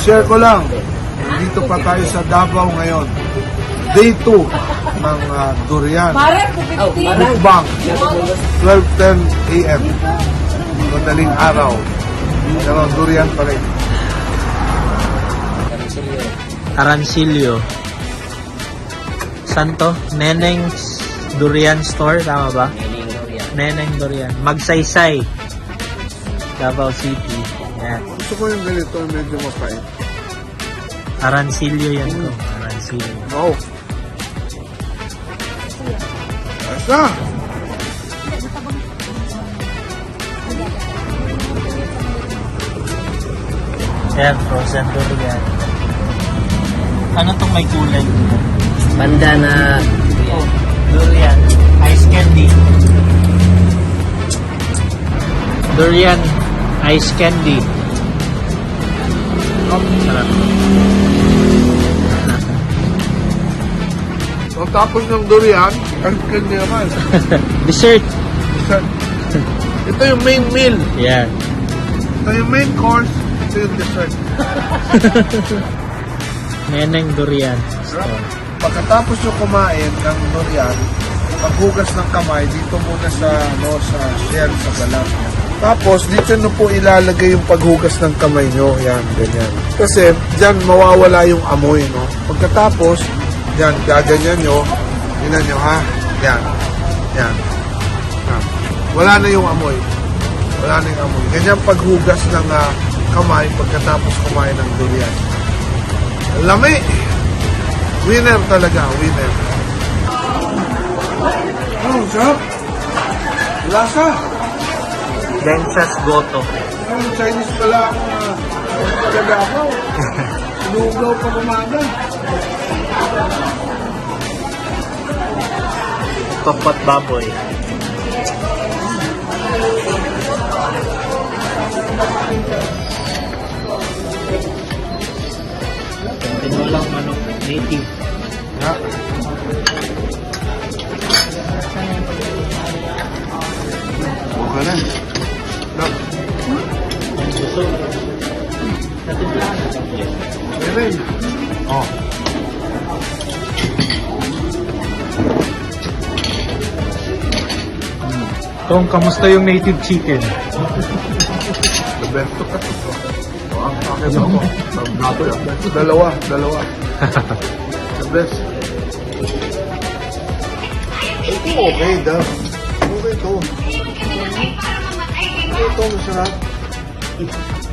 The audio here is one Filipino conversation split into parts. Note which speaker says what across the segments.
Speaker 1: share ko lang. Dito pa tayo sa Davao ngayon. Day 2 ng durian. Mukbang. 12:10 a.m. Madaling araw. Pero durian pa rin.
Speaker 2: Arancilio. Santo? Neneng's Durian Store, tama ba? Neneng Durian. Magsaysay. Davao City. Yan.
Speaker 1: Gusto ko yung ganito, medyo mapait.
Speaker 2: Arancilio yan ko. Arancilio.
Speaker 1: Wow. Asa?
Speaker 2: Yan, frozen durian. Ano tong may kulay?
Speaker 3: Bandana.
Speaker 2: Oh, durian. Ice candy. Durian. Ice candy. Oh, sarap.
Speaker 1: Tapos ng durian, ang kanya naman.
Speaker 2: Dessert.
Speaker 1: Ito yung main meal.
Speaker 2: Yan.
Speaker 1: Ito yung main course. Ito yung dessert.
Speaker 2: Neneng Durian Store.
Speaker 1: Pagkatapos nyo kumain ng durian, paghugas ng kamay, dito muna sa shell, sa balat. Tapos, dito nyo po ilalagay yung paghugas ng kamay nyo. Yan, ganyan. Kasi, dyan mawawala yung amoy, no? Pagkatapos, yan, gaganyan nyo. Tingnan nyo, ha? Yan. Yan. Yan. Wala na yung amoy. Wala na yung amoy. Ganyan paghugas ng kamay pagkatapos kumain ng durian. Lami! Winner talaga, winner. Oh, sarap. Lasa.
Speaker 2: Densas Goto.
Speaker 1: Chinese pala ako talaga ako. Lugaw pa umaga.
Speaker 2: Tokpat baboy. Tinolang manok. Native.
Speaker 1: Ha? Okay na. Look.
Speaker 2: Gusto.
Speaker 1: Meron. Oh.
Speaker 2: Tong, kamusta yung native chicken?
Speaker 1: The best. Oh, ang akin ako. Dalawa. The best. Ito okay daw. Okay to. Ito masarap.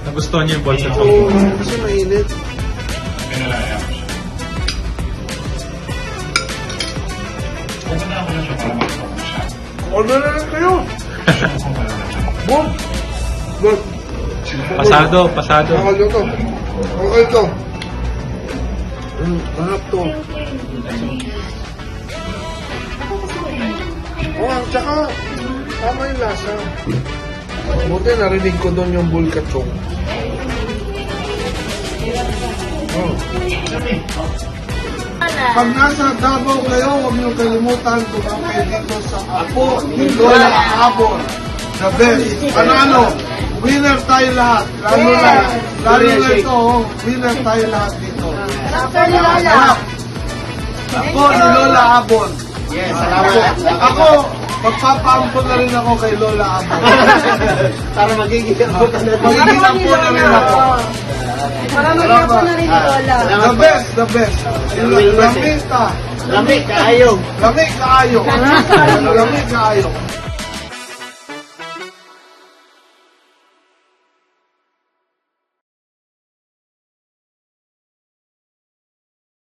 Speaker 2: Nagustuhan niyo yung bolsa
Speaker 1: Oo, kasi mainit. Order na lang kayo. Boom. Look.
Speaker 2: Pasado.
Speaker 1: Okay to. Okay to. Mahap to. Oh, ang tsaka, tama yung lasa. Buti narinig ko doon yung bulkachong. Oh. Pag nasa Davao kayo, huwag niyong kalimutan kumakain dito sa Apo ni Lola Abon. The best. Panalo. Winner tayo lahat. Lalo na ito, winner tayo lahat dito. Sarap. Apo ni Lola Abon.
Speaker 3: Yes, salamat.
Speaker 1: Ako, magpapaampon na rin ako kay Lola Abon.
Speaker 3: Para magiging ampon na rin.
Speaker 1: Magiging ampon na rin ako.
Speaker 4: Para mag-apo na rin ni Lola.
Speaker 1: The best, the best. Lamig ka.
Speaker 3: Lamig, kaayog.
Speaker 1: Lamig kaayo. Lamig kaayo.